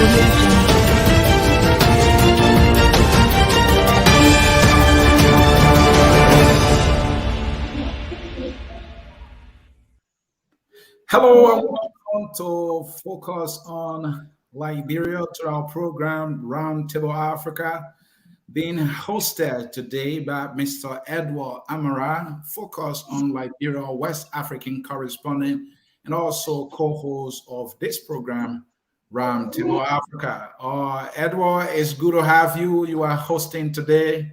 Hello and welcome to Focus on Liberia to our program Roundtable Africa, being hosted today by Mr. Edward Amara, Focus on Liberia West African correspondent, and also co-host of this program, Roundtable Africa. Edward, it's good to have you. You are hosting today.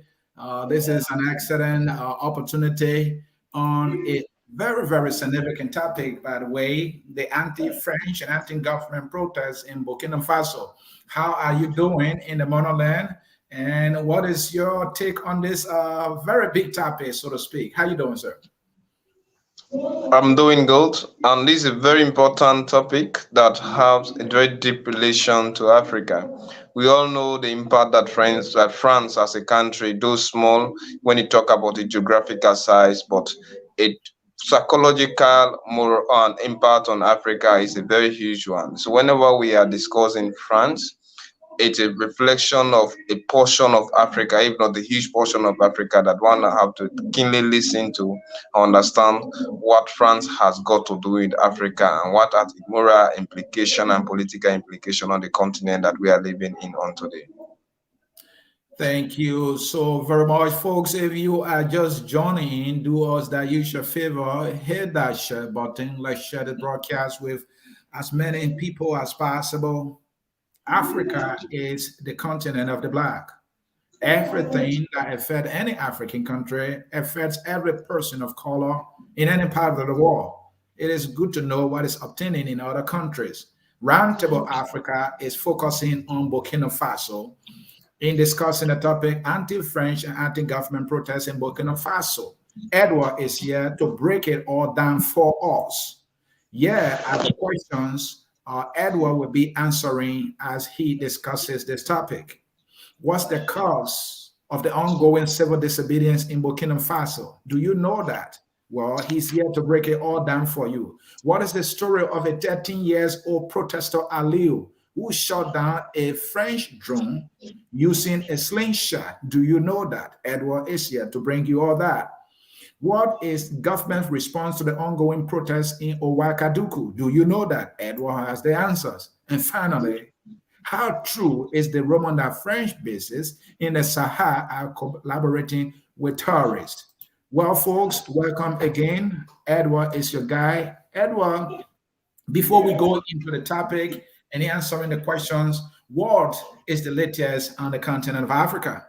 This is an excellent opportunity on a very, very significant topic, by the way, the anti-French and anti-government protests in Burkina Faso. How are you doing in the motherland? And what is your take on this very big topic, so to speak? How you doing, sir? I'm doing good, and this is a very important topic that has a very deep relation to Africa. We all know the impact that France as a country, though small when you talk about the geographical size, but it psychological moral impact on Africa is a very huge one. So whenever we are discussing France, it's a reflection of a portion of Africa, if not the huge portion of Africa, that one have to keenly listen to understand what France has got to do with Africa and what are the moral implication and political implication on the continent that we are living in on today. Thank you so very much, folks. If you are just joining in, do us that usual favor, hit that share button. Let's share the broadcast with as many people as possible. Africa is the continent of the black. Everything that affects any African country affects every person of color in any part of the world. It is good to know what is obtaining in other countries. Roundtable Africa is focusing on Burkina Faso in discussing the topic anti-French and anti-government protests in Burkina Faso. Edward is here to break it all down for us. Yeah, as the questions Edward will be answering as he discusses this topic. What's the cause of the ongoing civil disobedience in Burkina Faso? Do you know that? Well, he's here to break it all down for you. What is the story of a 13-year-old protester, Aliou, who shot down a French drone using a slingshot? Do you know that? Edward is here to bring you all that. What is government's response to the ongoing protests in Ouagadougou? Do you know that? Edward has the answers. And finally, how true is the rumor that French bases in the Sahel are collaborating with terrorists? Well, folks, welcome again. Edward is your guy. Edward, before we go into the topic and answering the questions, what is the latest on the continent of Africa?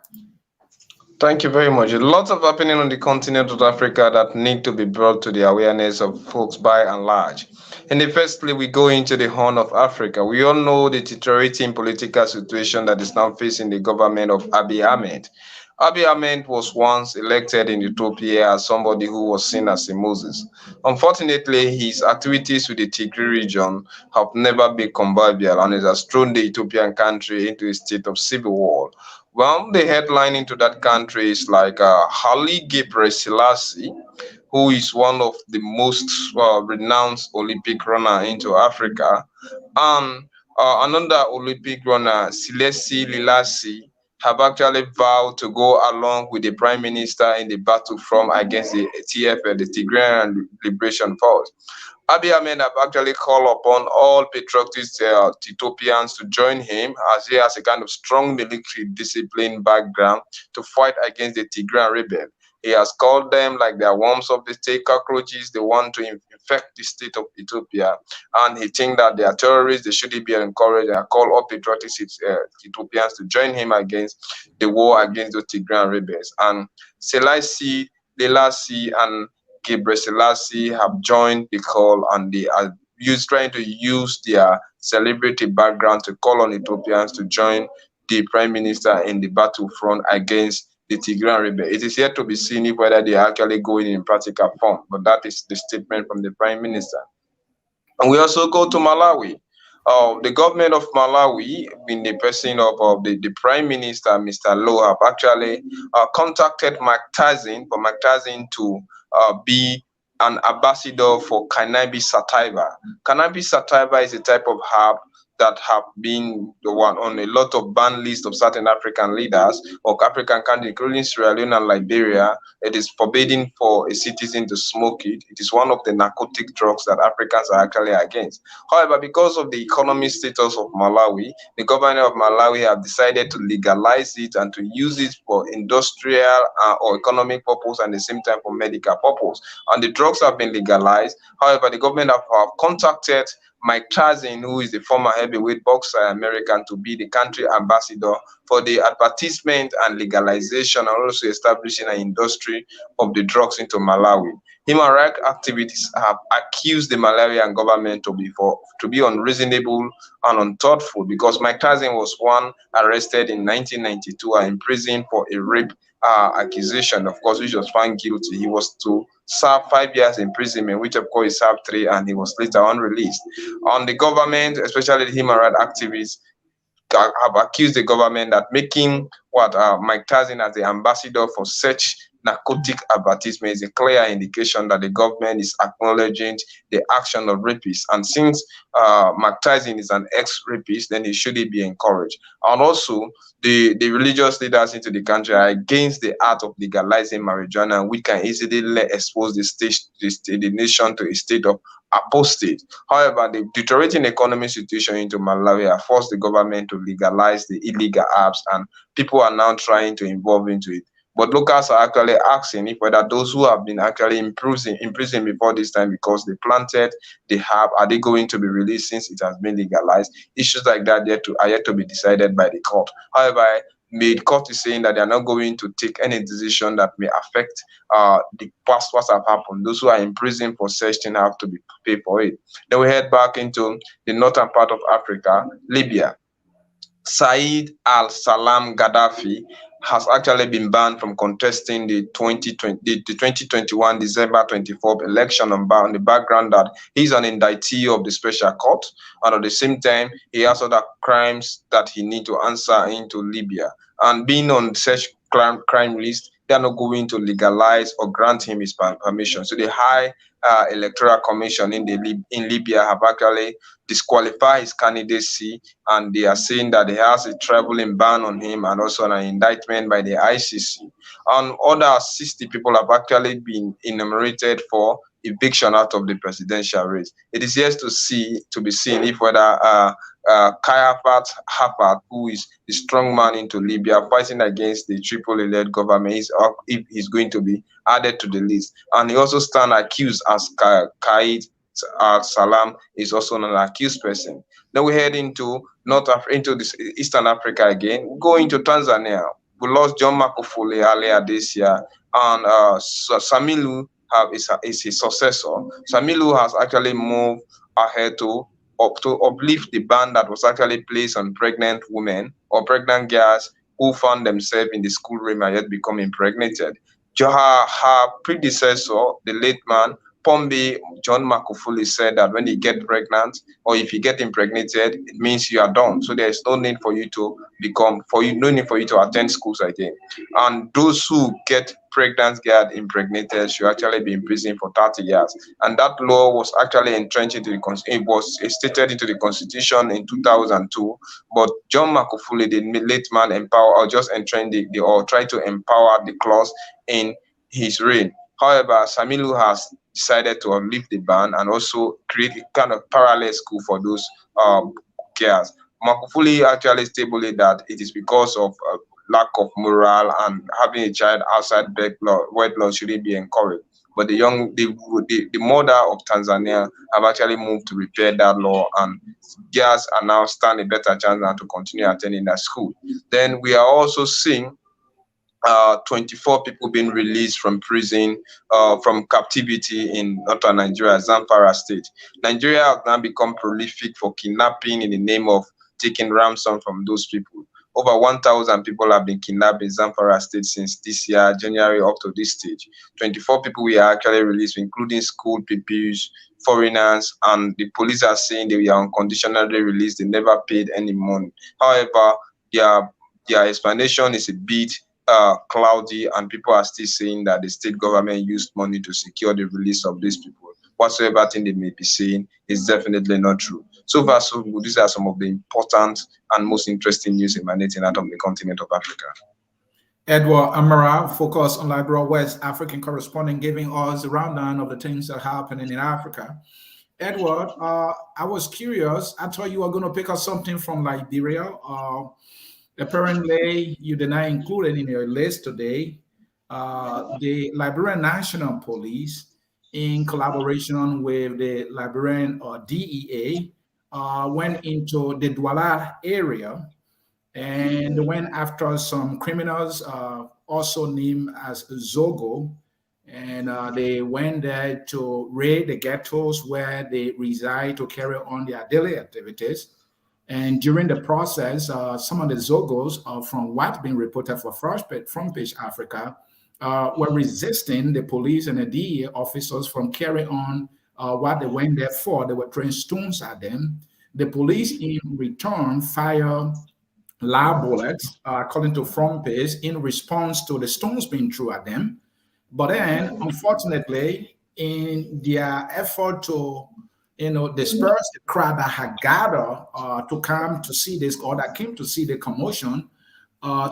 Thank you very much. A lot of happening on the continent of Africa that need to be brought to the awareness of folks by and large. In the first place, we go into the Horn of Africa. We all know the deteriorating political situation that is now facing the government of Abiy Ahmed. Abiy Ahmed was once elected in Ethiopia as somebody who was seen as a Moses. Unfortunately, his activities with the Tigray region have never been convivial, and it has thrown the Ethiopian country into a state of civil war. Well, the headline into that country is like Haile Selassie, who is one of the most renowned Olympic runner into Africa, and another Olympic runner, Selassie Lilassi, have actually vowed to go along with the prime minister in the battlefront against the TFL, the Tigrayan Liberation Force. Abiy Ahmed have actually called upon all patriotic Ethiopians to join him, as he has a kind of strong military discipline background to fight against the Tigrayan rebel. He has called them like they are worms of the state, cockroaches. They want to infect the state of Ethiopia, and he thinks that they are terrorists. They shouldn't be encouraged. I call all patriotic Ethiopians to join him against the war against the Tigrayan rebels. And Selassie, Lelassie, and Gebre Selassie have joined the call, and they are trying to use their celebrity background to call on Ethiopians to join the prime minister in the battlefront against the Tigrayan rebel. It is yet to be seen whether they are actually going in practical form, but that is the statement from the prime minister. And we also go to Malawi. The government of Malawi, in the person of the prime minister, Mr. Lowe, have actually contacted Mike Tyson for Mike Tyson to be an ambassador for cannabis sativa. Cannabis sativa is a type of herb that have been the one on a lot of ban lists of certain African leaders or African countries, including Sierra Leone and Liberia. It is forbidden for a citizen to smoke it. It is one of the narcotic drugs that Africans are actually against. However, because of the economic status of Malawi, the government of Malawi have decided to legalize it and to use it for industrial or economic purpose, and at the same time for medical purpose. And the drugs have been legalized. However, the government have contacted Mike Tyson, who is the former heavyweight boxer American, to be the country ambassador for the advertisement and legalization, and also establishing an industry of the drugs into Malawi. Human rights activists have accused the Malawian government to be unreasonable and unthoughtful, because Mike Tyson was one arrested in 1992 and imprisoned for a rape accusation, of course, which was found guilty. He was to serve 5 years imprisonment, which of course he served 3, and he was later on released. On the government, especially the human rights activists, have accused the government that making Mike Tyson as the ambassador for such narcotic advertisement is a clear indication that the government is acknowledging the action of rapists. And since Mike Tyson is an ex-rapist, then he shouldn't be encouraged. And also, the religious leaders into the country are against the act of legalizing marijuana, which can easily expose the nation to a state of apostate. However, the deteriorating economic situation into Malawi has forced the government to legalize the illegal apps, and people are now trying to involve into it. But locals are actually asking if whether those who have been actually in prison before this time because they planted the herb, are they going to be released since it has been legalized? Issues like that are yet to be decided by the court. However, the court is saying that they are not going to take any decision that may affect the past what have happened. Those who are in prison for such thing have to be paid for it. Then we head back into the northern part of Africa, Libya. Said al-Salam Gaddafi has actually been banned from contesting the 2021 December 24th election on the background that he's an indictee of the special court, and at the same time he has other crimes that he needs to answer into Libya. And being on such crime list, they are not going to legalize or grant him his permission. So the High Electoral Commission in Libya have actually disqualified his candidacy, and they are saying that he has a traveling ban on him and also an indictment by the ICC. And other 60 people have actually been enumerated for eviction out of the presidential race. It is yet to be seen if whether Kayafat Hafat, who is the strong man into Libya fighting against the Tripoli-led government, if he's going to be added to the list. And he also stands accused as Qaid al-Salam is also an accused person. Then we head into this Eastern Africa again. We go into Tanzania. We lost John Magufuli earlier this year, and Samilu is his successor. Samilu has actually moved ahead to uplift the ban that was actually placed on pregnant women or pregnant girls who found themselves in the schoolroom and yet become impregnated. Her predecessor, the late man, Pombe John Magufuli, said that when you get pregnant or if you get impregnated, it means you are done. So there is no need for you to attend schools again. And those who get pregnant get impregnated should actually be in prison for 30 years. And that law was actually entrenched into it was stated into the constitution in 2002. But John Magufuli, the late man, tried to empower the clause in his reign. However, Samilu has decided to lift the ban and also create a kind of parallel school for those girls. Magufuli actually stated that it is because of lack of morale and having a child outside wedlock shouldn't be encouraged. But the mother of Tanzania have actually moved to repair that law, and girls are now stand a better chance now to continue attending that school. Then we are also seeing 24 people being released from prison, from captivity in northern Nigeria, Zamfara state. Nigeria has now become prolific for kidnapping in the name of taking ransom from those people. Over 1,000 people have been kidnapped in Zamfara state since this year, January, up to this stage. 24 people were actually released, including school pupils, foreigners, and the police are saying they were unconditionally released. They never paid any money. However, their explanation is a bit cloudy, and people are still saying that the state government used money to secure the release of these people. Whatsoever thing they may be saying is definitely not true. So far, so good. These are some of the important and most interesting news emanating out of the continent of Africa. Edward Amara, focus on Liberia West African correspondent, giving us a rundown of the things that are happening in Africa. Edward, I was curious. I thought you were going to pick up something from Liberia. Apparently, you did not include it in your list today. The Liberian National Police, in collaboration with the Liberian DEA, went into the Douala area and went after some criminals, also named as Zogo, and they went there to raid the ghettos where they reside to carry on their daily activities. And during the process, some of the Zogos, from what's been reported for Front Page Africa, were resisting the police and the DEA officers from carrying on what they went there for. They were throwing stones at them. The police, in return, fired loud bullets, according to Front Page, in response to the stones being thrown at them. But then, unfortunately, in their effort to, disperse the crowd that had gathered to come to see this, or that came to see the commotion,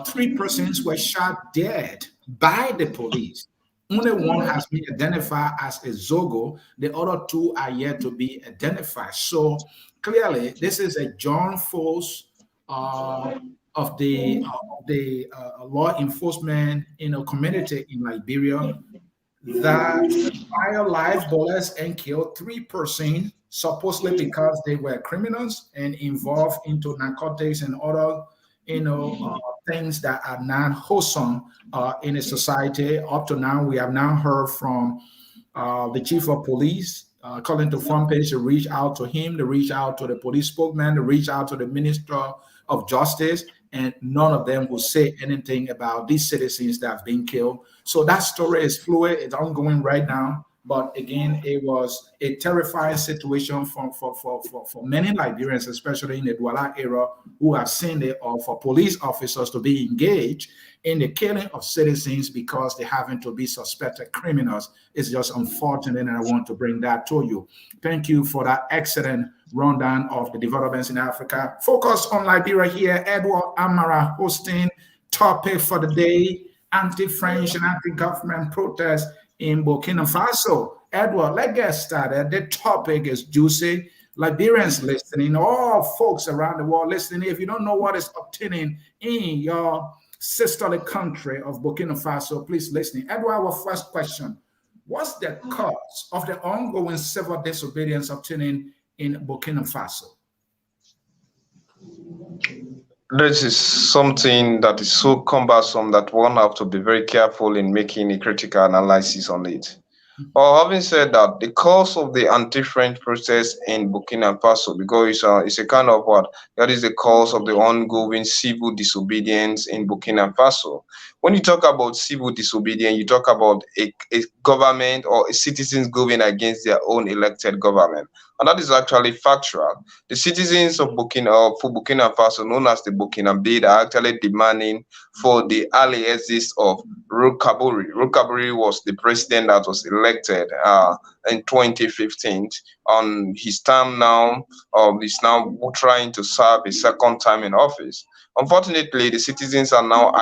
three persons were shot dead by the police. Only one has been identified as a Zogo. The other two are yet to be identified. So clearly, this is a joint force of the law enforcement, community in Liberia that fire live bullets and killed 3%, supposedly because they were criminals and involved into narcotics and other, things that are not wholesome in a society. Up to now, we have now heard from the chief of police, calling to Front Page to reach out to him, to reach out to the police spokesman, to reach out to the minister of justice, and none of them will say anything about these citizens that have been killed. So that story is fluid, it's ongoing right now. But again, it was a terrifying situation for many Liberians, especially in the Douala area, who have seen it, or for police officers to be engaged in the killing of citizens because they happen to be suspected criminals. It's just unfortunate, and I want to bring that to you. Thank you for that excellent rundown of the developments in Africa. Focus on Liberia here. Edward Amara hosting topic for the day: anti-French and anti-government protests in Burkina Faso. Edward, let's get started. The topic is juicy. Liberians listening, all folks around the world listening, if you don't know what is obtaining in your sisterly country of Burkina Faso, please listen. Edward, our first question: what's the cause of the ongoing civil disobedience obtaining in Burkina Faso? This is something that is so cumbersome that one have to be very careful in making a critical analysis on it. Well, having said that, the cause of the anti-French protest in Burkina Faso, because it's a kind of what that is the cause of the ongoing civil disobedience in Burkina Faso. When you talk about civil disobedience, you talk about a government or a citizens going against their own elected government. And that is actually factual. The citizens of Burkina Faso, known as the Burkinabe, are actually demanding for the early exit of Roch Kabore. Roch Kabore was the president that was elected in 2015. On his term now, he's now trying to serve a second time in office. Unfortunately, the citizens are now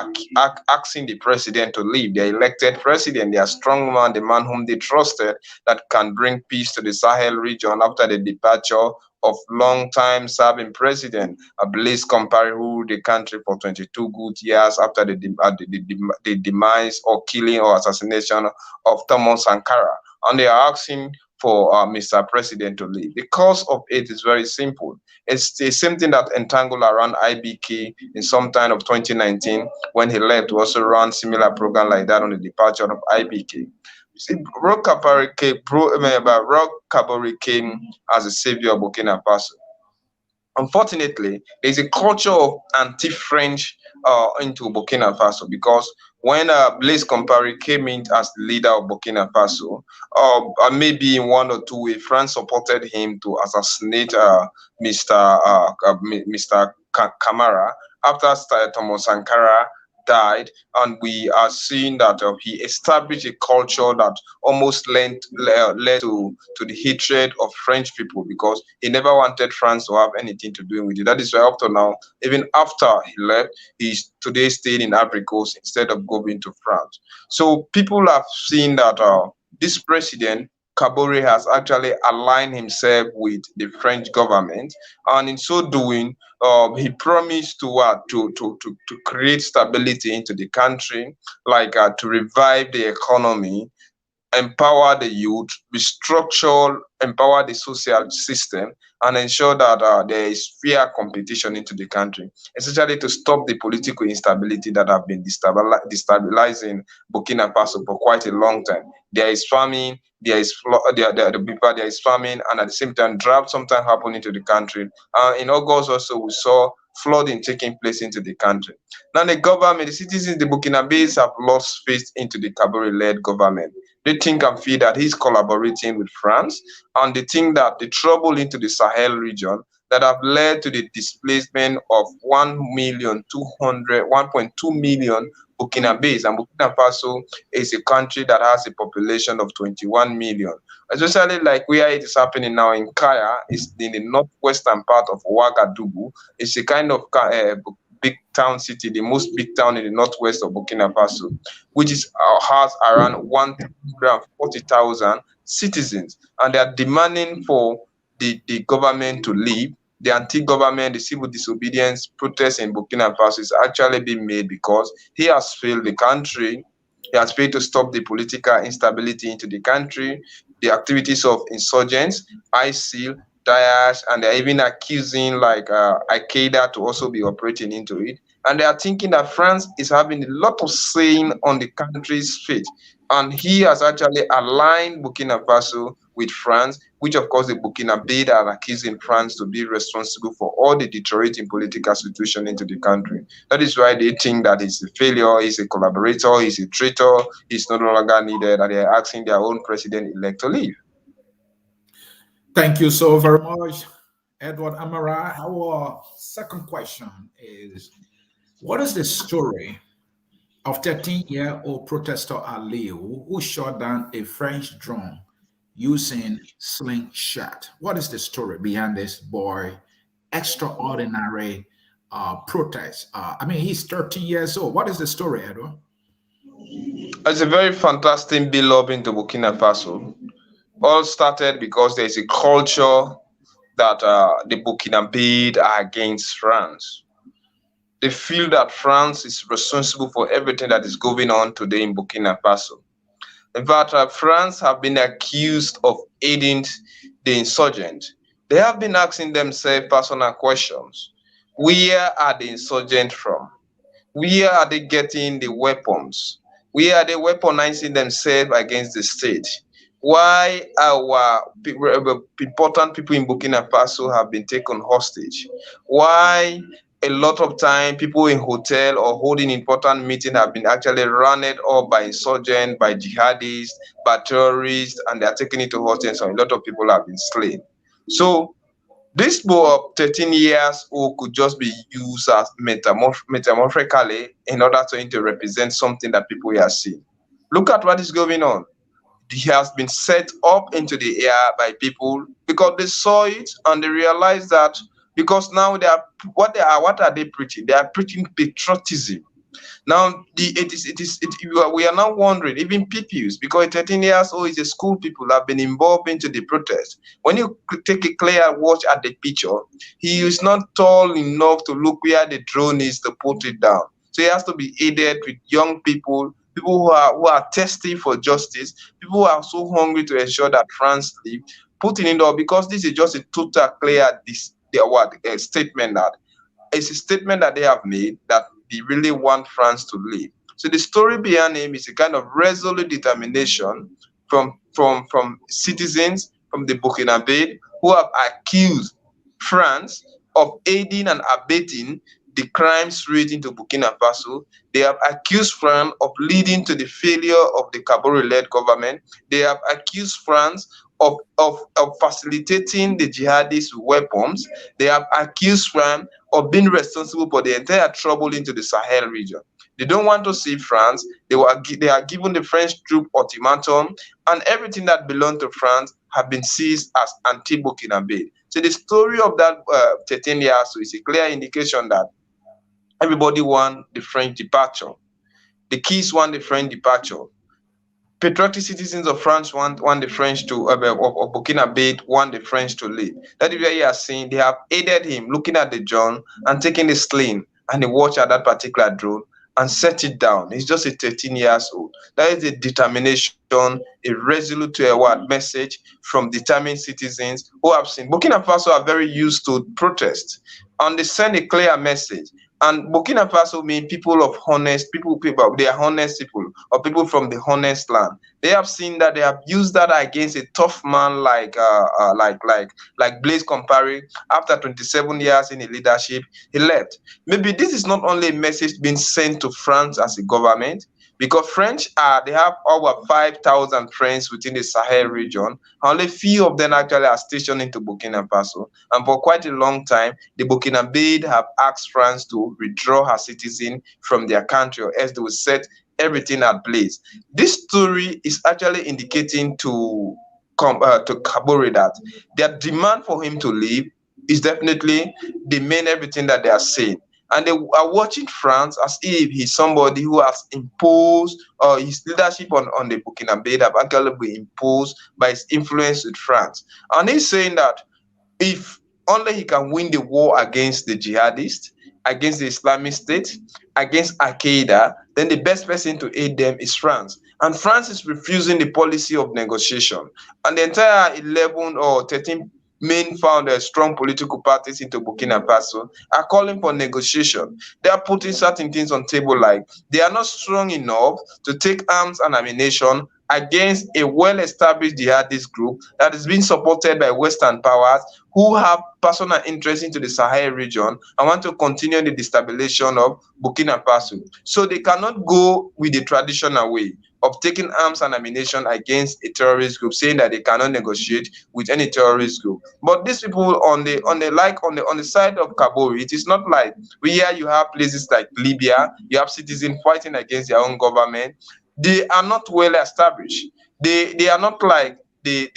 asking the president to leave. Their elected president, their strong man, the man whom they trusted, that can bring peace to the Sahel region after the departure of long-time serving president Blaise Compaoré, who ruled the country for 22 good years after the demise or killing or assassination of Thomas Sankara. And they are asking for Mr. President to leave. The cause of it is very simple. It's the same thing that entangled around IBK in some time of 2019 when he left. We also ran similar program like that on the departure of IBK. See, Roch Kabore came as a savior of Burkina Faso. Unfortunately, there's a culture of anti-French into Burkina Faso, because when Blaise Compaoré came in as the leader of Burkina Faso, maybe in one or two ways, France supported him to assassinate Mr. Camara after Thomas Sankara died, and we are seeing that he established a culture that almost led to the hatred of French people, because he never wanted France to have anything to do with it. That is why up to now, even after he left, he's today staying in Ivory Coast instead of going to France. So people have seen that this president Kabore has actually aligned himself with the French government, and in so doing, he promised to what to create stability into the country, like to revive the economy, empower the youth, restructure, empower the social system, and ensure that there is fair competition into the country, essentially to stop the political instability that have been destabilizing Burkina Faso for quite a long time. There is famine, there is famine, and at the same time, drought sometimes happen into the country. In August also, we saw flooding taking place into the country. Now, the government, the citizens, the Burkinabes have lost faith into the Kabore-led government. They think and feel that he's collaborating with France, and they think that the trouble into the Sahel region that have led to the displacement of 1.2 million Burkinabes, and Burkina Faso is a country that has a population of 21 million. Especially like where it is happening now in Kaya, is in the northwestern part of Ouagadougou. It's a kind of big town city, the most big town in the northwest of Burkina Faso, which is has around 140,000 citizens, and they are demanding for the government to leave. The anti-government, the civil disobedience protests in Burkina Faso is actually being made because he has failed the country. He has failed to stop the political instability into the country, the activities of insurgents, ISIL, Daesh, and they're even accusing like Al-Qaeda to also be operating into it. And they are thinking that France is having a lot of saying on the country's fate. And he has actually aligned Burkina Faso with France, which of course the Burkinabe are accusing France to be responsible for all the deteriorating political situation into the country. That is why they think that he's a failure, he's a collaborator, he's a traitor, he's no longer needed, and they're asking their own president-elect to leave. Thank you so very much, Edward Amara. Our second question is, what is the story of 13-year-old protester Aliou who shot down a French drone using slingshot? What is the story behind this boy extraordinary protest? I mean, he's 13 years old. What is the story, Edward? It's a very fantastic build-up into Burkina Faso. All started because there's a culture that the Burkinabe are against France. They feel that France is responsible for everything that is going on today in Burkina Faso. In fact, France have been accused of aiding the insurgent. They have been asking themselves personal questions. Where are the insurgents from? Where are they getting the weapons? Where are they weaponizing themselves against the state? Why our important people in Burkina Faso have been taken hostage? Why a lot of time people in hotel or holding important meeting have been actually run it up by insurgents, by jihadists, by terrorists, and they are taking it to hostage, so a lot of people have been slain. So this boy of 13 years old could just be used as metamorphically in order to represent something that people are seeing. Look at what is going on. He has been set up into the air by people because they saw it and they realized that, because now they are what are they preaching? They are preaching patriotism. Now we are now wondering, even pupils, because 13 years old is a school people have been involved into the protest. When you take a clear watch at the picture, he is not tall enough to look where the drone is to put it down. So he has to be aided with young people, people who are thirsty for justice, people who are so hungry to ensure that France live, putting it up, because this is just a total clear statement that it's a statement that they have made that they really want France to leave. So the story behind him is a kind of resolute determination from citizens from the Burkinabe who have accused France of aiding and abetting the crimes relating to Burkina Faso. They have accused France of leading to the failure of the Kabore-led government. They have accused France of facilitating the jihadists with weapons. They have accused France of being responsible for the entire trouble into the Sahel region. They don't want to see France. They are given the French troop ultimatum, and everything that belonged to France have been seized as anti-Burkina. So the story of that 13 years is a clear indication that everybody want the French departure. The keys want the French departure. Patriotic citizens of France want the French to of Burkina Faso want the French to leave. That is where you are seeing they have aided him looking at the drone and taking the sling and the watch at that particular drone and set it down. He's just a 13 years old. That is a determination, a resolute message from determined citizens who have seen. Burkina Faso are very used to protest, and they send a clear message. And Burkina Faso mean people of honest people. They are honest people, or people from the honest land. They have seen that they have used that against a tough man like Blaise Compaoré. After 27 years in the leadership, he left. Maybe this is not only a message being sent to France as a government, because French they have over 5,000 friends within the Sahel region. Only few of them actually are stationed into Burkina Faso, and for quite a long time, the Burkina Faso have asked France to withdraw her citizen from their country, or else they will set everything at place. This story is actually indicating to Kabore that their demand for him to leave is definitely the main everything that they are saying. And they are watching France as if he's somebody who has imposed his leadership on the Burkina Faso have actually been imposed by his influence with France. And he's saying that if only he can win the war against the jihadists, against the Islamic State, against Al-Qaeda, then the best person to aid them is France. And France is refusing the policy of negotiation. And the entire 11 or 13 main strong political parties into Burkina Faso are calling for negotiation. They are putting certain things on table, like they are not strong enough to take arms and ammunition against a well-established jihadist group that is being supported by Western powers who have personal interest into the Sahel region and want to continue the destabilization of Burkina Faso. So they cannot go with the traditional way of taking arms and ammunition against a terrorist group, saying that they cannot negotiate with any terrorist group. But these people on the side of Kabore, it is not like here you have places like Libya, you have citizens fighting against their own government. They are not well established. They are not like the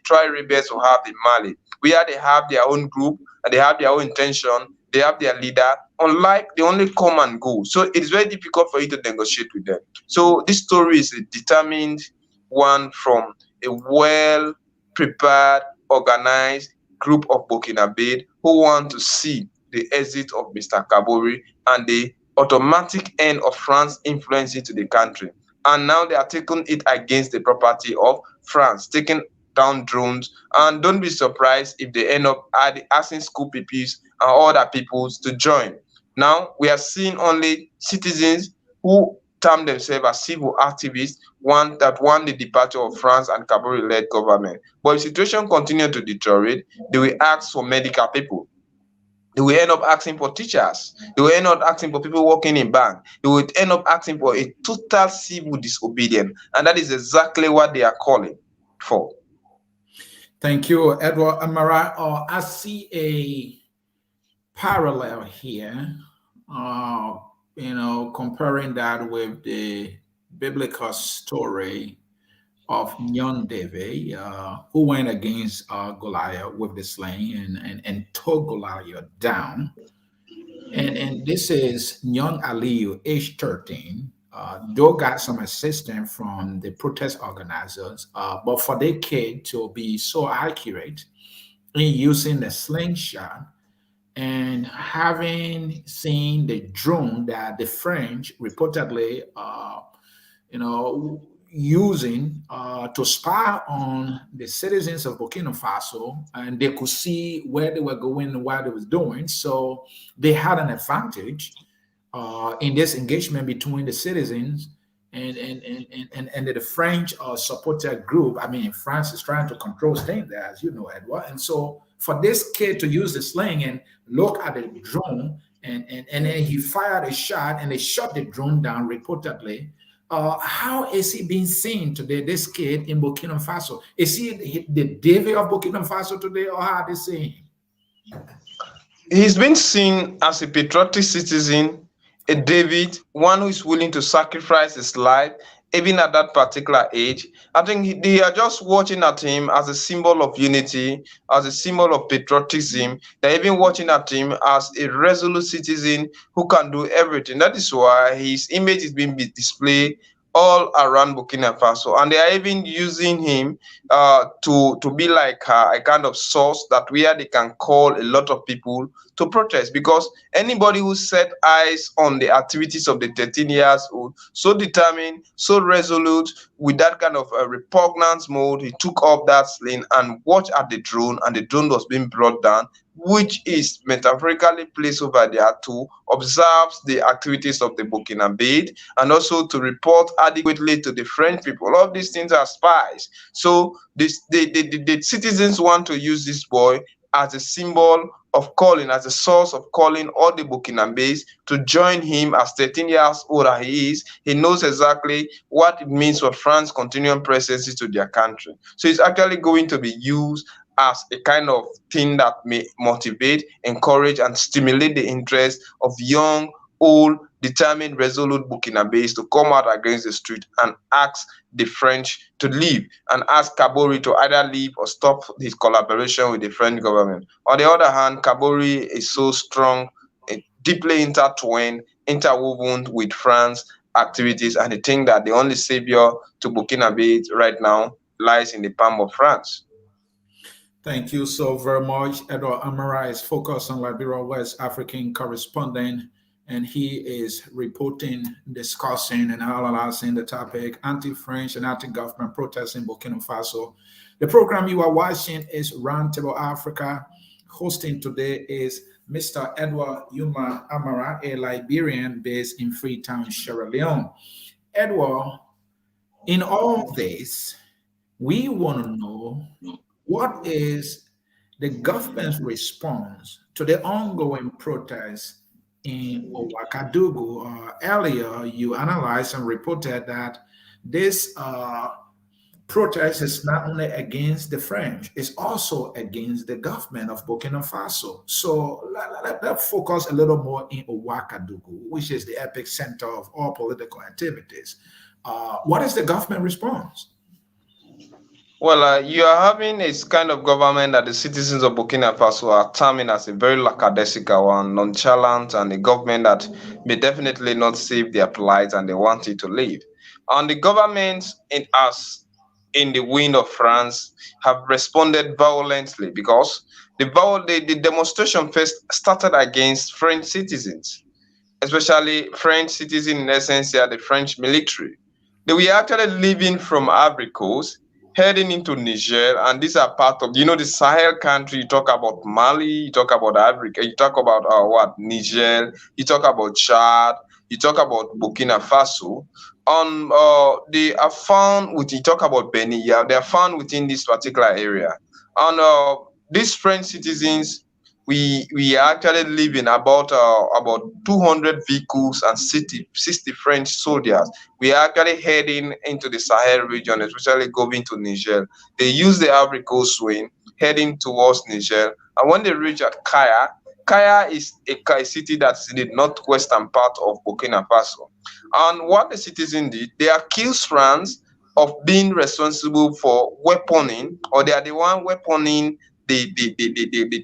tribe rebels who have in Mali, where they have their own group and they have their own intention, they have their leader, unlike they only come and go. So it is very difficult for you to negotiate with them. So this story is a determined one from a well prepared, organized group of Burkina Faso who want to see the exit of Mr. Kabore and the automatic end of France influence into the country. And now they are taking it against the property of France, taking down drones. And don't be surprised if they end up asking school pupils and other peoples to join. Now we are seeing only citizens who term themselves as civil activists want the departure of France and Kabore-led government. But if the situation continues to deteriorate, they will ask for medical people. They will end up asking for teachers. They will end up asking for people working in bank. They will end up asking for a total civil disobedience. And that is exactly what they are calling for. Thank you, Edward Amara. I see a parallel here, comparing that with the biblical story of young David, who went against Goliath with the sling and took Goliath down. And this is young Aliyu, age 13. Though got some assistance from the protest organizers, but for their kid to be so accurate in using the slingshot and having seen the drone that the French reportedly, using to spy on the citizens of Burkina Faso, and they could see where they were going and what they was doing. So they had an advantage in this engagement between the citizens and the French supporter group. I mean, France is trying to control things there, as you know, Edward. And so for this kid to use the sling and look at the drone, and then he fired a shot and they shot the drone down reportedly. How is he being seen today, this kid in Burkina Faso? Is he the David of Burkina Faso today, or how are they seeing him? He's been seen as a patriotic citizen, a David, one who is willing to sacrifice his life, even at that particular age. I think they are just watching at him as a symbol of unity, as a symbol of patriotism. They're even watching at him as a resolute citizen who can do everything. That is why his image is being displayed all around Burkina Faso, and they are even using him to be like a kind of source that where they can call a lot of people to protest, because anybody who set eyes on the activities of the 13 years old, so determined, so resolute, with that kind of repugnance mode, he took up that sling and watched at the drone, and the drone was being brought down, which is metaphorically placed over there to observe the activities of the Burkina and also to report adequately to the French people. All of these things are spies. So the citizens want to use this boy as a symbol of calling, as a source of calling all the Burkinabes to join him. As 13 years old as he is, he knows exactly what it means for France continuing presence to their country. So it's actually going to be used as a kind of thing that may motivate, encourage, and stimulate the interest of young, old, determined, resolute Burkinabes to come out against the street and ask the French to leave, and ask Kabori to either leave or stop his collaboration with the French government. On the other hand, Kabori is so strong, deeply intertwined, interwoven with France activities, and they think that the only savior to Burkina right now lies in the palm of France. Thank you so very much. Edward Amara is focused on Liberia West African correspondent, and he is reporting, discussing, and analyzing the topic anti-French and anti-government protests in Burkina Faso. The program you are watching is Roundtable Africa. Hosting today is Mr. Edward Yuma Amara, a Liberian based in Freetown, Sierra Leone. Edward, in all this, we want to know what is the government's response to the ongoing protests in Ouagadougou? Earlier, you analyzed and reported that this protest is not only against the French, it's also against the government of Burkina Faso. So let's focus a little more in Ouagadougou, which is the epicenter of all political activities. What is the government response? Well, you are having a kind of government that the citizens of Burkina Faso are terming as a very lackadaisical one, nonchalant, and a government that may definitely not save their plight and they want it to leave. And the government, as in the wind of France, have responded violently because the demonstration first started against French citizens, especially French citizens, in essence, they are the French military. They were actually leaving from Ivory Coast, heading into Niger, and these are part of, the Sahel country. You talk about Mali, you talk about Africa, you talk about Niger, you talk about Chad, you talk about Burkina Faso. They are found with, you talk about Benin, yeah, they are found within this particular area. And these French citizens, we are actually living about 200 vehicles and 60 French soldiers. We are actually heading into the Sahel region, especially going to Niger. They use the Ivory Coast swing, heading towards Niger. And when they reach at Kaya, Kaya is a city that's in the northwestern part of Burkina Faso. And what the citizens did, they accused France of being responsible for weaponing, or they are the one weaponing the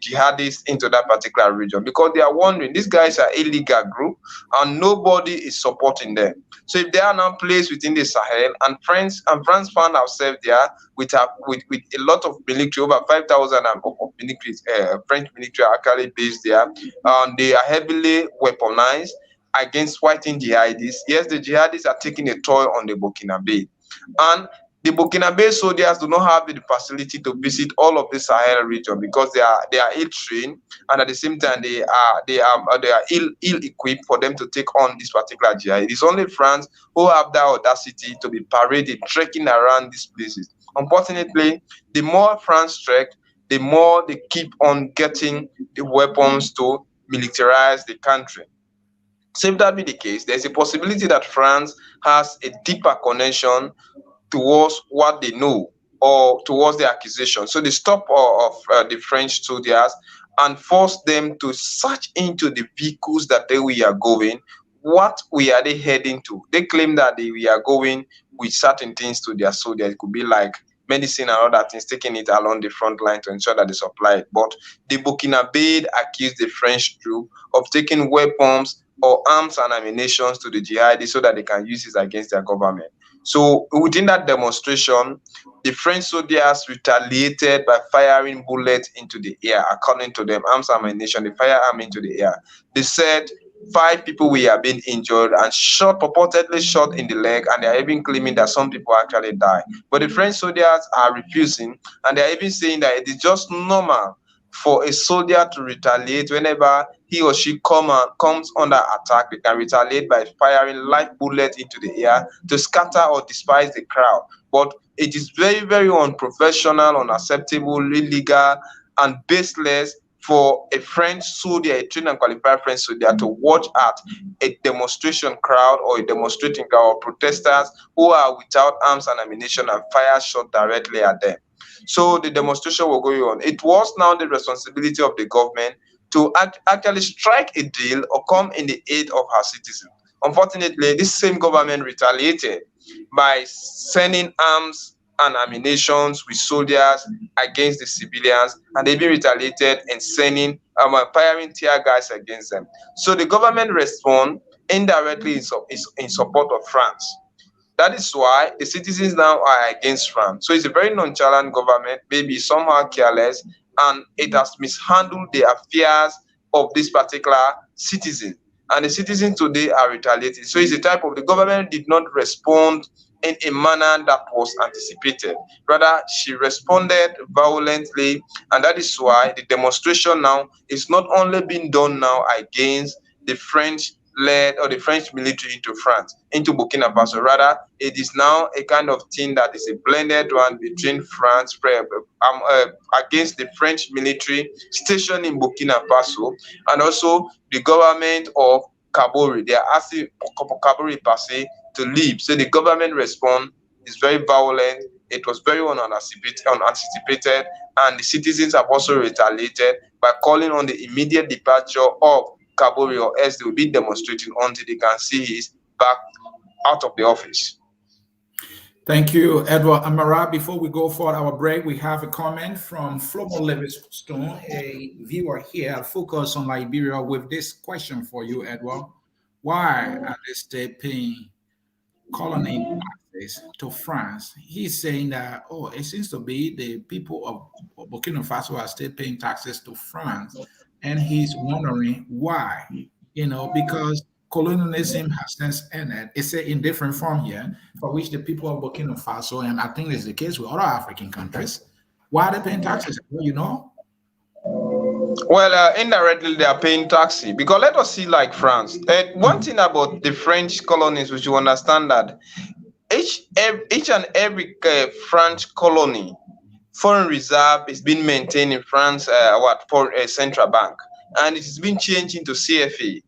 jihadists into that particular region, because they are wondering, these guys are illegal group and nobody is supporting them. So if they are now placed within the Sahel, and France found ourselves there with a lot of military, over 5,000 of military, French military are actually based there, and they are heavily weaponized against fighting jihadists. Yes, the jihadists are taking a toll on the Burkinabe, and the Burkinabe soldiers do not have the facility to visit all of the Sahel region because they are ill trained, and at the same time they are ill equipped for them to take on this particular jihad. It is only France who have that audacity to be paraded trekking around these places. Unfortunately, the more France trek, the more they keep on getting the weapons to militarize the country. So if that be the case, there's a possibility that France has a deeper connection towards what they know or towards the accusation. So the stop of the French soldiers and force them to search into the vehicles that we are going. What we are they heading to? They claim that we are going with certain things to their soldiers. It could be like medicine and other things, taking it along the front line to ensure that they supply it. But the Burkina Faso accused the French troop of taking weapons or arms and ammunition to the jihadists so that they can use it against their government. So within that demonstration, the French soldiers retaliated by firing bullets into the air. According to them, arms and ammunition, they fire arm into the air. They said 5 people were being injured and shot, purportedly shot in the leg, and they are even claiming that some people actually died. But the French soldiers are refusing, and they are even saying that it is just normal for a soldier to retaliate whenever he or she comes under attack. They can retaliate by firing live bullets into the air to scatter or despise the crowd. But it is very, very unprofessional, unacceptable, illegal, and baseless for a French soldier, a trained and qualified French soldier, to watch at a demonstration crowd or a demonstrating crowd of protesters who are without arms and ammunition and fire shot directly at them. So the demonstration will go on. It was now the responsibility of the government to actually strike a deal or come in the aid of her citizens. Unfortunately, this same government retaliated by sending arms and ammunition with soldiers against the civilians, and they be retaliated and sending firing tear gas against them. So the government respond indirectly in support of France. That is why the citizens now are against France. So it's a very nonchalant government, maybe somehow careless, and it has mishandled the affairs of this particular citizen. And the citizens today are retaliating. So it's a type of the government did not respond in a manner that was anticipated. Rather, she responded violently, and that is why the demonstration now is not only being done now against the French led or the French military into France, into Burkina Faso. Rather, it is now a kind of thing that is a blended one between France against the French military stationed in Burkina Faso and also the government of Kabore. They are asking Kabore Passe to leave. So the government response is very violent. It was very unanticipated, and the citizens have also retaliated by calling on the immediate departure of Kabore, or else they will be demonstrating until they can see his back out of the office. Thank you, Edward Amara. Before we go for our break, we have a comment from Flomo Livingstone, a viewer here, focus on Liberia, with this question for you, Edward. Why are they still paying colony taxes to France? He's saying that, oh, it seems to be the people of Burkina Faso are still paying taxes to France. And he's wondering why, because colonialism has since ended. It's in different form here, for which the people of Burkina Faso, and I think this is the case with other African countries, why are they paying taxes? Well, indirectly they are paying taxes because let us see like France. One thing about the French colonies, which you understand that each and every French colony foreign reserve is being maintained in France, for a central bank, and it has been changed into CFA.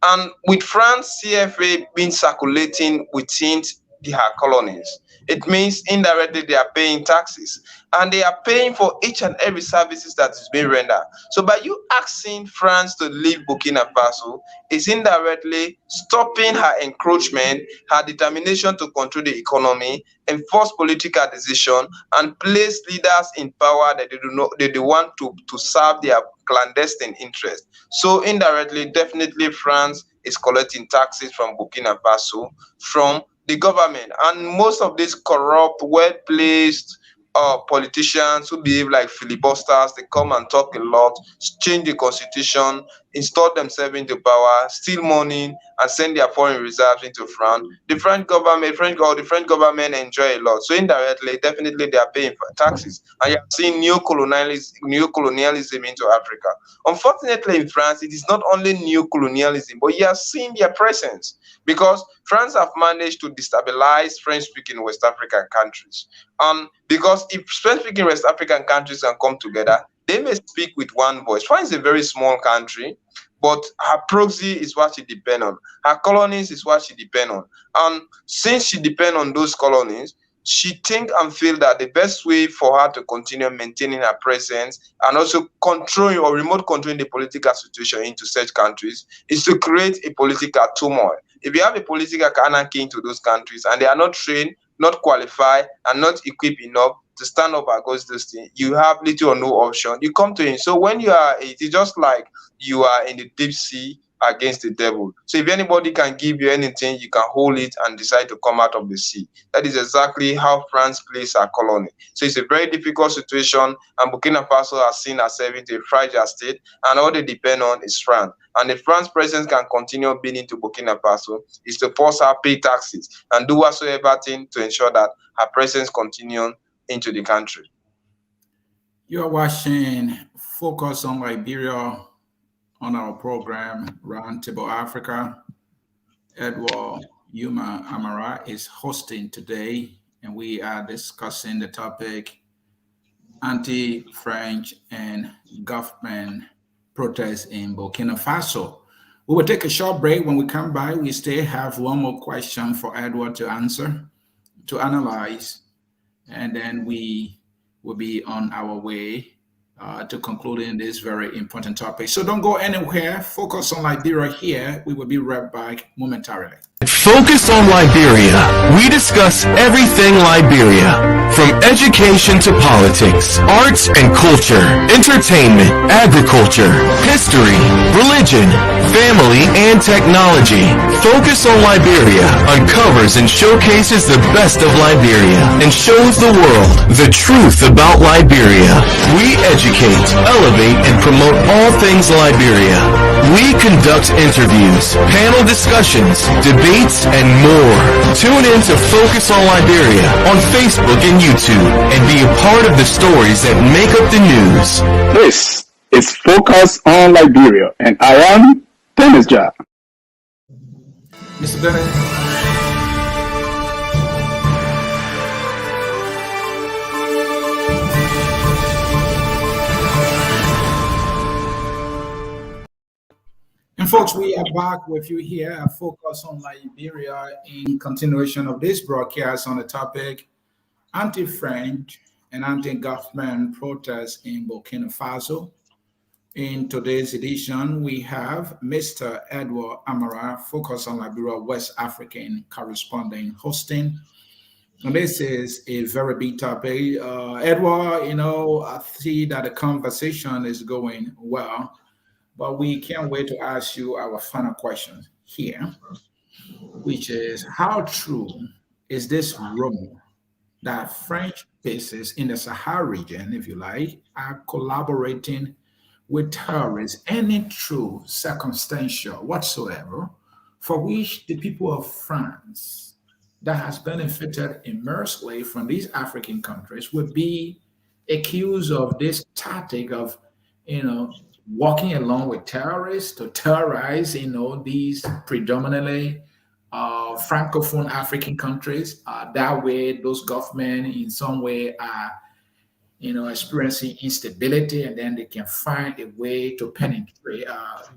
And with France, CFA being circulating within her colonies, it means indirectly they are paying taxes, and they are paying for each and every services that is being rendered. So by you asking France to leave Burkina Faso, is indirectly stopping her encroachment, her determination to control the economy, enforce political decision, and place leaders in power that they want to serve their clandestine interest. So indirectly, definitely France is collecting taxes from Burkina Faso, from the government, and most of these corrupt, well-placed politicians who behave like filibusters, they come and talk a lot, change the constitution, install themselves into power, steal money, and send their foreign reserves into France. The French government enjoy a lot. So indirectly, definitely they are paying for taxes. And you are seeing neo-colonialism into Africa. Unfortunately, in France, it is not only neo-colonialism, but you are seeing their presence, because France have managed to destabilize French-speaking West African countries. Because if French-speaking West African countries can come together, they may speak with one voice. France is a very small country, but her proxy is what she depends on. Her colonies is what she depends on. And since she depends on those colonies, she think and feel that the best way for her to continue maintaining her presence and also controlling or remote controlling the political situation into such countries is to create a political turmoil. If you have a political anarchy into those countries and they are not trained, not qualified, and not equipped enough to stand up against this thing, you have little or no option. You come to him. So when you are, it is just like you are in the deep sea against the devil. So if anybody can give you anything, you can hold it and decide to come out of the sea. That is exactly how France plays her colony. So it's a very difficult situation, and Burkina Faso has seen herself into a fragile state, and all they depend on is France. And if France president can continue being into Burkina Faso, is to force her pay taxes and do whatsoever thing to ensure that her presence continues into the country. You're watching Focus on Liberia on our program, Roundtable Africa. Edward Yuma Amara is hosting today, and we are discussing the topic anti-French and government protests in Burkina Faso. We will take a short break. When we come back, we still have one more question for Edward to answer, to analyze, and then we will be on our way to concluding this very important topic. So don't go anywhere. Focus on Liberia here. We will be right back momentarily. Focus on Liberia. We discuss everything Liberia, from education to politics, arts and culture, entertainment, agriculture, history, religion, family, and technology. Focus on Liberia uncovers and showcases the best of Liberia and shows the world the truth about Liberia. We educate, elevate, and promote all things Liberia. We conduct interviews, panel discussions, debates, and more. Tune in to Focus on Liberia on Facebook and YouTube and be a part of the stories that make up the news. This is Focus on Liberia, and I am Dennis Ja. Mr. Dennis. And folks, we are back with you here at Focus on Liberia in continuation of this broadcast on the topic anti-French and anti-government protests in Burkina Faso. In today's edition, we have Mr. Edward Amara, Focus on Liberia West African correspondent, hosting. And this is a very big topic. Edward, I see that the conversation is going well. But we can't wait to ask you our final question here, which is how true is this rumor that French bases in the Sahara region, if you like, are collaborating with terrorists? Any true circumstantial whatsoever for which the people of France that has benefited immensely from these African countries would be accused of this tactic of, working along with terrorists to terrorize, these predominantly Francophone African countries. That way, those governments in some way are, experiencing instability, and then they can find a way to penetrate.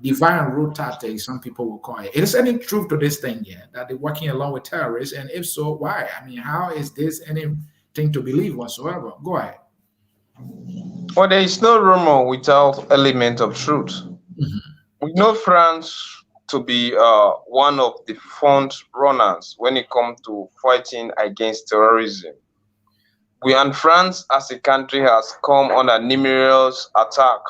Divine root tactics, some people will call it. Is any truth to this thing yet, that they're working along with terrorists? And if so, why? I mean, how is this anything to believe whatsoever? Go ahead. Well, there is no rumor without element of truth. Mhm. We know France to be one of the front runners when it comes to fighting against terrorism. And France as a country has come under numerous attack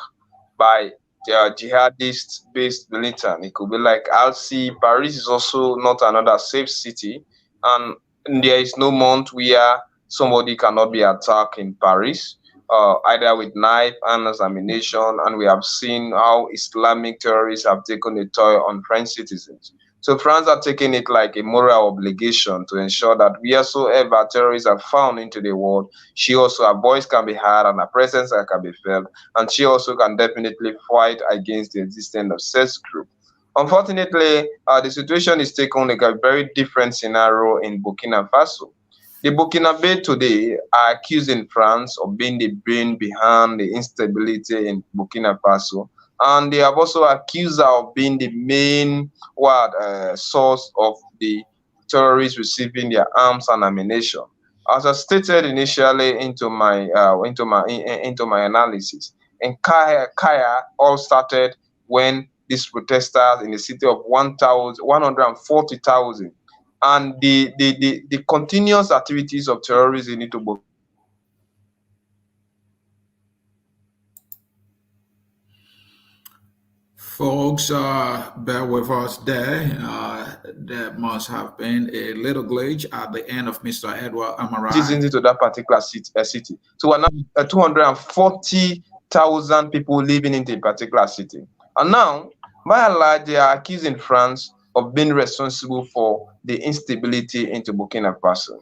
by jihadist-based militant. It could be like Alcy. Paris is also not another safe city, and there is no month where somebody cannot be attacked in Paris. Either with knife and ammunition, and we have seen how Islamic terrorists have taken a toll on French citizens. So France are taking it like a moral obligation to ensure that wheresoever terrorists are found into the world, her voice can be heard and her presence can be felt, and she also can definitely fight against the existence of such group. Unfortunately, the situation is taking like a very different scenario in Burkina Faso. The Burkinabe today are accusing France of being the brain behind the instability in Burkina Faso, and they have also accused her of being the main source of the terrorists receiving their arms and ammunition. As I stated initially into my analysis, and Kaya all started when these protesters in the city of 140,000, and the continuous activities of terrorism into Folks, bear with us there. There must have been a little glitch at the end of Mr. Edward Amarai. into that particular city. So we're now 240,000 people living in a particular city. And now, by and large, they are accusing France of being responsible for the instability into Burkina Faso.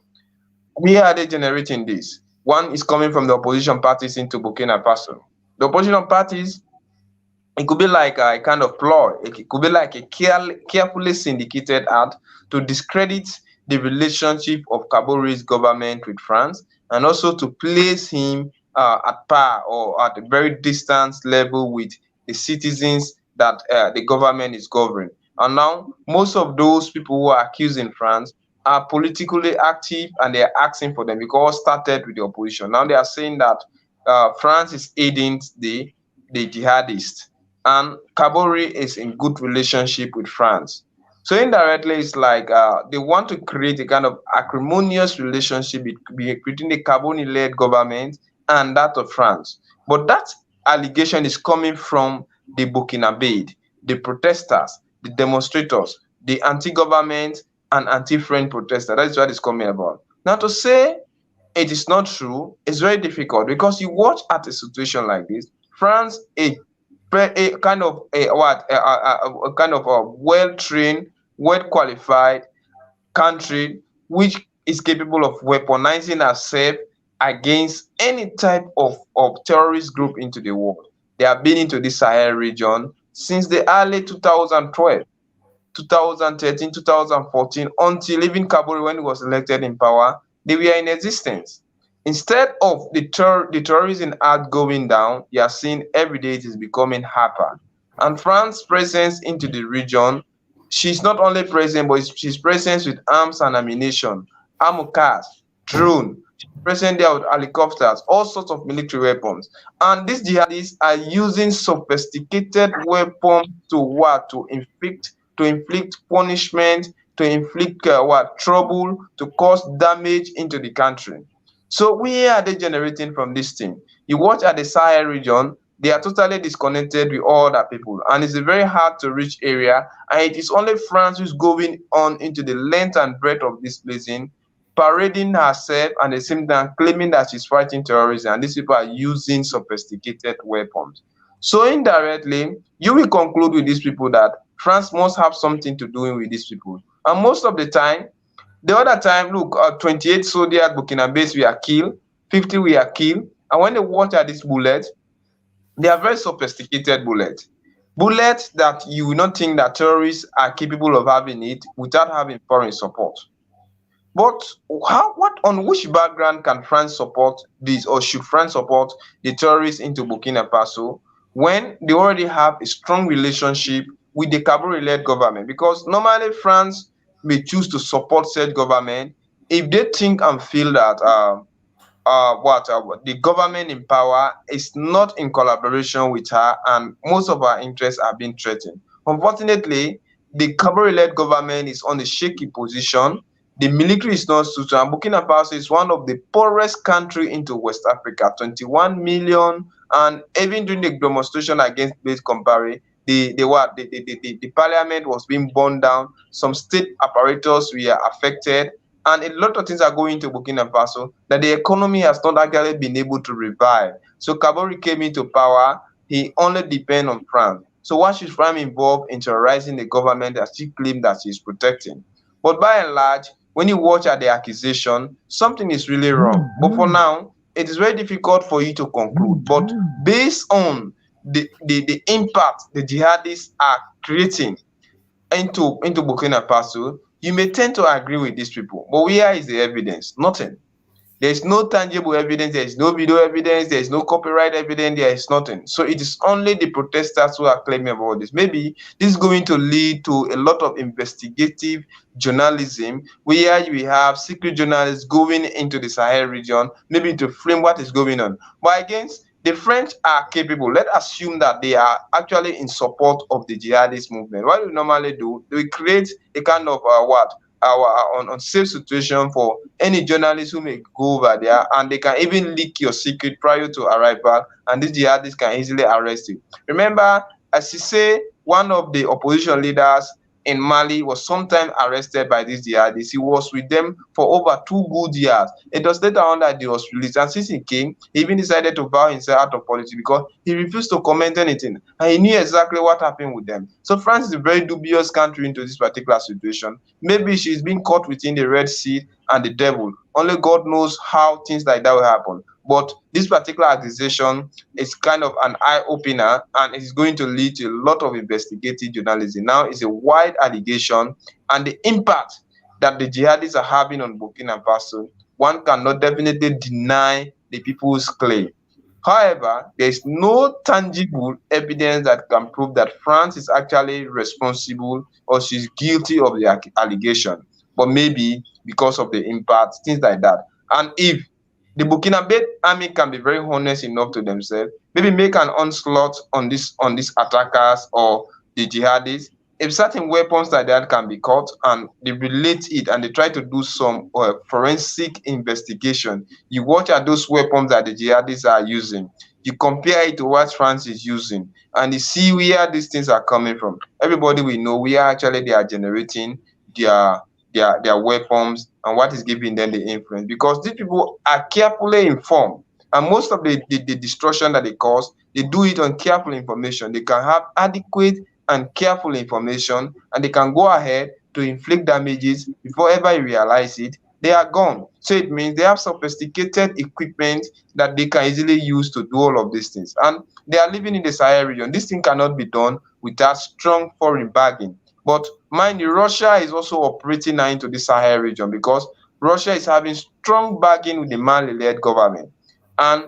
Where are they generating this? One is coming from the opposition parties into Burkina Faso. The opposition parties, it could be like a kind of ploy. It could be like a carefully syndicated act to discredit the relationship of Kabore's government with France, and also to place him at par or at a very distant level with the citizens that the government is governing. And now, most of those people who are accusing France are politically active, and they are asking for them, because it started with the opposition. Now they are saying that France is aiding the jihadists, and Kabore is in good relationship with France. So indirectly, it's like they want to create a kind of acrimonious relationship between the Kabore-led government and that of France. But that allegation is coming from the Burkinabe, the protesters, the demonstrators, the anti-government and anti-French protesters. That's what it's coming about. Now, to say it is not true is very difficult, because you watch at a situation like this, France, a kind of a kind of a well-trained, well-qualified country which is capable of weaponizing herself against any type of terrorist group into the world. They have been into the Sahel region since the early 2012. 2013, 2014, until even Kabore, when he was elected in power, they were in existence. Instead of the terrorism act going down, you are seeing every day it is becoming hyper. And France's presence into the region, she's not only present, but she's present with arms and ammunition, armor cars, drone. She's present there with helicopters, all sorts of military weapons. And these jihadists are using sophisticated weapons to what? To inflict punishment, to inflict trouble, to cause damage into the country. So where are they generating from this thing? You watch at the Sahel region, they are totally disconnected with all other people, and it's a very hard to reach area, and it is only France who's going on into the length and breadth of this placing, parading herself, and at the same time claiming that she's fighting terrorism, and these people are using sophisticated weapons. So indirectly, you will conclude with these people that France must have something to do with these people. And most of the time, the other time, look, 28 soldiers at Burkina Faso were killed, 50 were killed. And when they watch at these bullets, they are very sophisticated bullets. Bullets that you will not think that terrorists are capable of having it without having foreign support. But on which background can France support this, or should France support the terrorists into Burkina Faso, when they already have a strong relationship with the Kabore-led government? Because normally France may choose to support said government if they think and feel that the government in power is not in collaboration with her, and most of her interests are being threatened. Unfortunately, the Kabore-led government is on a shaky position. The military is not suited, and Burkina Faso is one of the poorest country into West Africa, 21 million, and even during the demonstration against Blaise Compaoré, the parliament was being burned down, some state apparatus were affected, and a lot of things are going to Burkina Faso that the economy has not actually been able to revive. So Kabore came into power, he only depends on France. So why should France involve in terrorizing the government that she claimed that she is protecting? But by and large, when you watch at the accusation, something is really wrong. But for now, it is very difficult for you to conclude. But based on the impact the jihadists are creating into Burkina Faso, you may tend to agree with these people. But where is the evidence? Nothing. There's no tangible evidence, there's no video evidence, there's no copyright evidence, there is nothing. So it is only the protesters who are claiming about this. Maybe this is going to lead to a lot of investigative journalism where we have secret journalists going into the Sahel region, maybe to frame what is going on. But again, the French are capable. Let's assume that they are actually in support of the jihadist movement. What we normally do, they create a kind of our unsafe situation for any journalist who may go over there, and they can even leak your secret prior to arrival, and these jihadists can easily arrest you. Remember, as you say, one of the opposition leaders in Mali was sometimes arrested by these jihadists. He was with them for over 2 good years. It was later on that he was released. And since he came, he even decided to bow himself out of politics because he refused to comment anything. And he knew exactly what happened with them. So France is a very dubious country into this particular situation. Maybe she's been caught within the Red Sea and the devil. Only God knows how things like that will happen. But this particular accusation is kind of an eye-opener, and it's going to lead to a lot of investigative journalism. Now it's a wide allegation, and the impact that the jihadists are having on Burkina Faso, one cannot definitely deny the people's claim. However, there is no tangible evidence that can prove that France is actually responsible or she's guilty of the allegation. But maybe because of the impact, things like that. And if the Burkinabe army can be very honest enough to themselves, maybe make an onslaught on these attackers or the jihadists. If certain weapons like that can be caught and they relate it and they try to do some forensic investigation, you watch at those weapons that the jihadists are using, you compare it to what France is using, and you see where these things are coming from. Everybody will know where actually they are generating their weapons and what is giving them the influence, because these people are carefully informed, and most of the destruction that they cause, they do it on careful information. They can have adequate and careful information, and they can go ahead to inflict damages before ever you realize it, they are gone. So it means they have sophisticated equipment that they can easily use to do all of these things, and they are living in the Sahel region. This thing cannot be done without strong foreign backing. But mind you, Russia is also operating now into the Sahel region because Russia is having strong bargain with the Mali-led government. And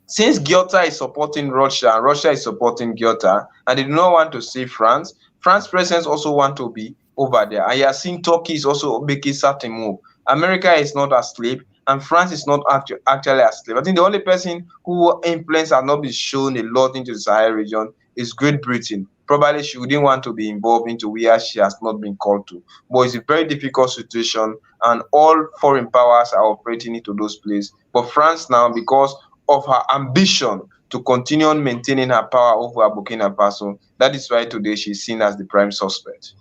since Gov't is supporting Russia and Russia is supporting Gov't, and they do not want to see France, France presidents also want to be over there. And you are seeing Turkey is also making certain move. America is not asleep, and France is not actually asleep. I think the only person who influence has not been shown a lot into the Sahel region is Great Britain. Probably she wouldn't want to be involved into where she has not been called to. But it's a very difficult situation, and all foreign powers are operating into those places. But France now, because of her ambition to continue on maintaining her power over Burkina Faso, that is why today she's seen as the prime suspect.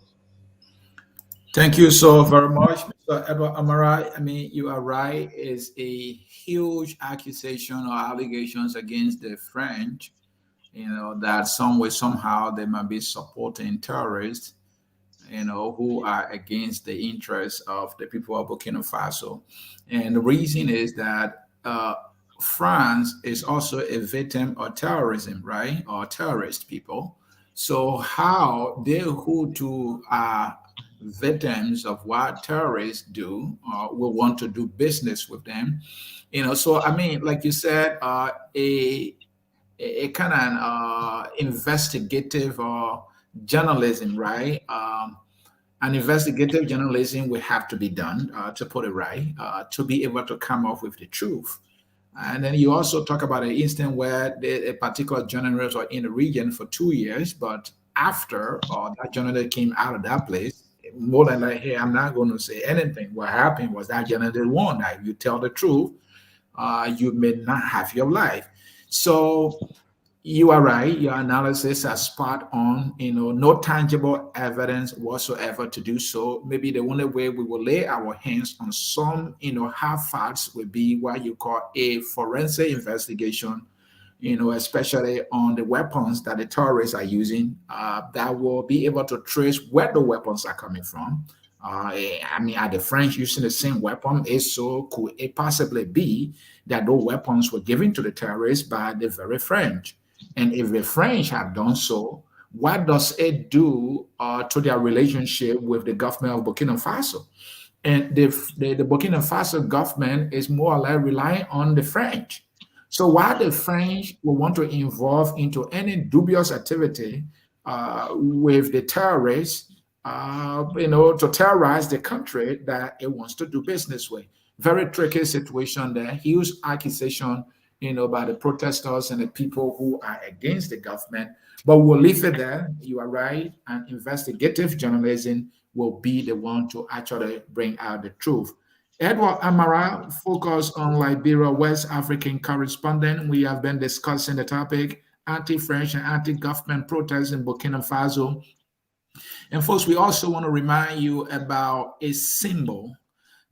Thank you so very much, Mr. Edward Amara. I mean, you are right. It's a huge accusation or allegations against the French, that some way, somehow they might be supporting terrorists, who are against the interests of the people of Burkina Faso. And the reason is that France is also a victim of terrorism, right? Or terrorist people. So how they who too are victims of what terrorists do will want to do business with them. So I mean, like you said, a kind of investigative journalism, right? An investigative journalism will have to be done, to put it right, to be able to come up with the truth. And then you also talk about an instance where a particular journalist was in the region for 2 years, but after that journalist came out of that place, more than like, hey, I'm not going to say anything. What happened was that journalist won. That if you tell the truth, you may not have your life. So you are right. Your analysis is spot on. No tangible evidence whatsoever to do so. Maybe the only way we will lay our hands on some, hard facts would be what you call a forensic investigation, especially on the weapons that the terrorists are using, that will be able to trace where the weapons are coming from. I mean, are the French using the same weapon? If so, could it possibly be that those weapons were given to the terrorists by the very French? And if the French have done so, what does it do to their relationship with the government of Burkina Faso? And the Burkina Faso government is more or less relying on the French. So while the French will want to involve into any dubious activity with the terrorists, to terrorize the country that it wants to do business with. Very tricky situation there. Huge accusation, by the protesters and the people who are against the government. But we'll leave it there. You are right. And investigative journalism will be the one to actually bring out the truth. Edward Amara, focus on Liberia, West African correspondent. We have been discussing the topic anti-French and anti-government protests in Burkina Faso. And folks, we also want to remind you about a symbol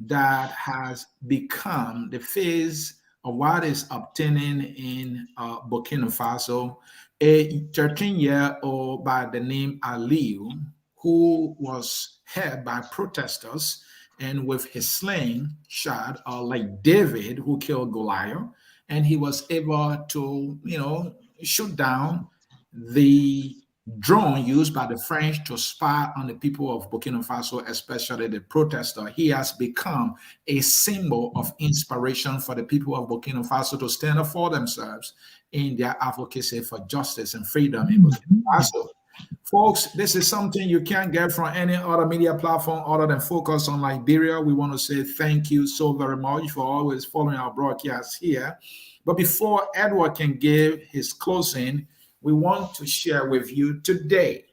that has become the face of what is obtaining in Burkina Faso. A 13-year-old by the name Aliu, who was held by protesters and with his sling shot, like David, who killed Goliath, and he was able to, shoot down the drone used by the French to spy on the people of Burkina Faso, especially the protester. He has become a symbol of inspiration for the people of Burkina Faso to stand up for themselves in their advocacy for justice and freedom in Burkina Faso. Folks, this is something you can't get from any other media platform other than Focus on Liberia. We want to say thank you so very much for always following our broadcasts here. But before Edward can give his closing, we want to share with you today,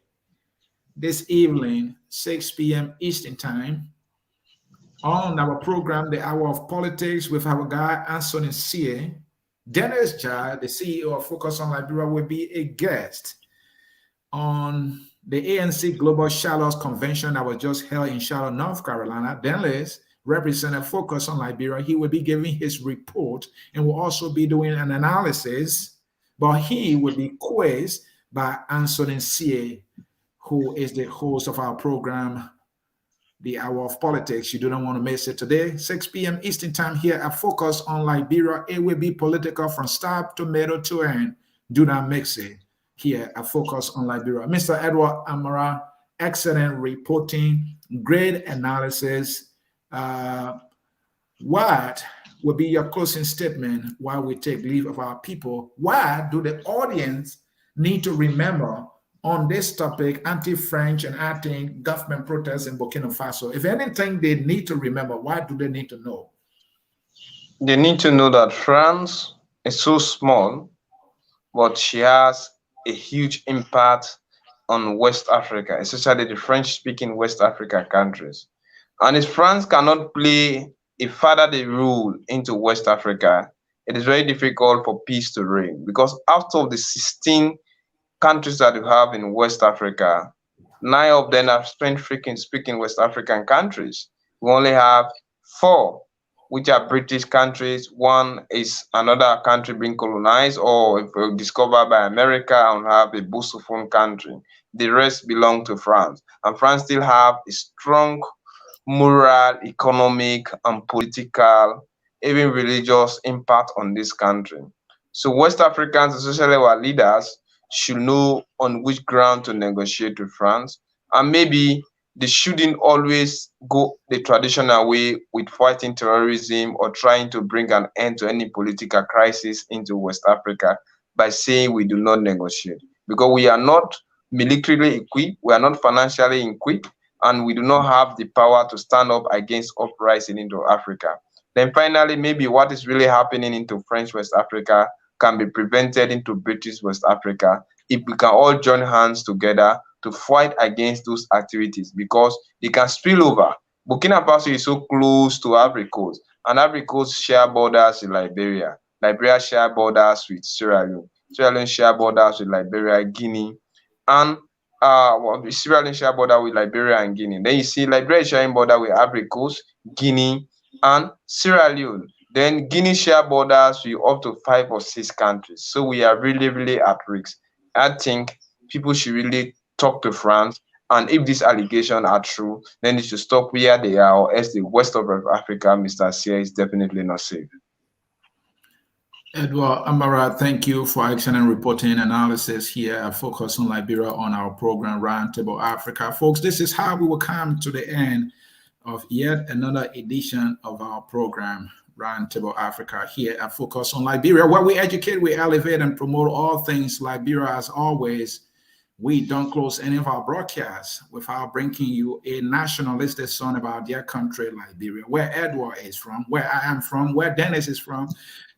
this evening, 6 p.m. Eastern Time, on our program, The Hour of Politics, with our guy, Anthony C. Dennis Jai, the CEO of Focus on Liberia, will be a guest on the ANC Global Charlotte Convention that was just held in Charlotte, North Carolina. Dennis represented Focus on Liberia. He will be giving his report and will also be doing an analysis, but he will be quizzed by Anthony C., who is the host of our program, The Hour of Politics. You do not want to miss it today, 6 p.m. Eastern Time here at Focus on Liberia. It will be political from start to middle to end. Do not mix it here at Focus on Liberia. Mr. Edward Amara, excellent reporting, great analysis. What will be your closing statement while we take leave of our people? Why do the audience need to remember on this topic, anti-French and anti-government protests in Burkina Faso? If anything they need to remember, why do they need to know? They need to know that France is so small, but she has a huge impact on West Africa, especially the French-speaking West African countries. And if France cannot play a fatherly role into West Africa, it is very difficult for peace to reign, because out of the 16 countries that you have in West Africa, 9 of them are French-speaking West African countries. We only have 4 which are British countries. 1 is another country being colonized or discovered by America, and have a Bosophone country. The rest belong to France. And France still have a strong moral, economic, and political, even religious impact on this country. So West Africans, especially our leaders, should know on which ground to negotiate with France. And maybe they shouldn't always go the traditional way with fighting terrorism or trying to bring an end to any political crisis into West Africa by saying we do not negotiate. Because we are not militarily equipped, we are not financially equipped, and we do not have the power to stand up against uprising into Africa. Then finally, maybe what is really happening into French West Africa can be prevented into British West Africa if we can all join hands together to fight against those activities, because they can spill over. Burkina Faso is so close to Ivory Coast, and Ivory Coast share borders with Liberia. Liberia share borders with Sierra Leone. Sierra Leone share borders with Liberia, Guinea, and Sierra Leone share border with Liberia and Guinea. Then you see Liberia sharing border with Ivory Coast, Guinea, and Sierra Leone. Then Guinea share borders with up to 5 or 6 countries. So we are really, really at risk. I think people should really talk to France, and if these allegations are true, then they should stop where they are, or else the west of Africa, Mr. Sia, is definitely not safe. Edward Amara, thank you for excellent reporting analysis here at Focus on Liberia on our program Roundtable Africa. Folks, this is how we will come to the end of yet another edition of our program, Roundtable Africa, here at Focus on Liberia, where we educate, we elevate, and promote all things Liberia. As always, we don't close any of our broadcasts without bringing you a nationalistic song about their country, Liberia, where Edward is from, where I am from, where Dennis is from,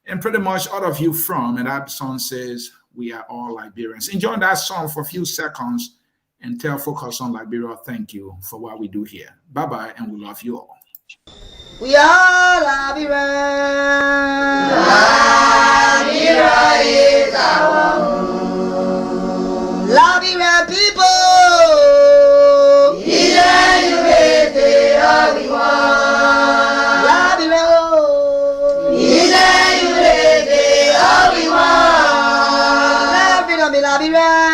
and pretty much all of you from. And that song says, we are all Liberians. Enjoy that song for a few seconds and tell Focus on Liberia thank you for what we do here. Bye-bye, and we love you all. We are Liberia. Liberia is our home. Liberia people. Liberia.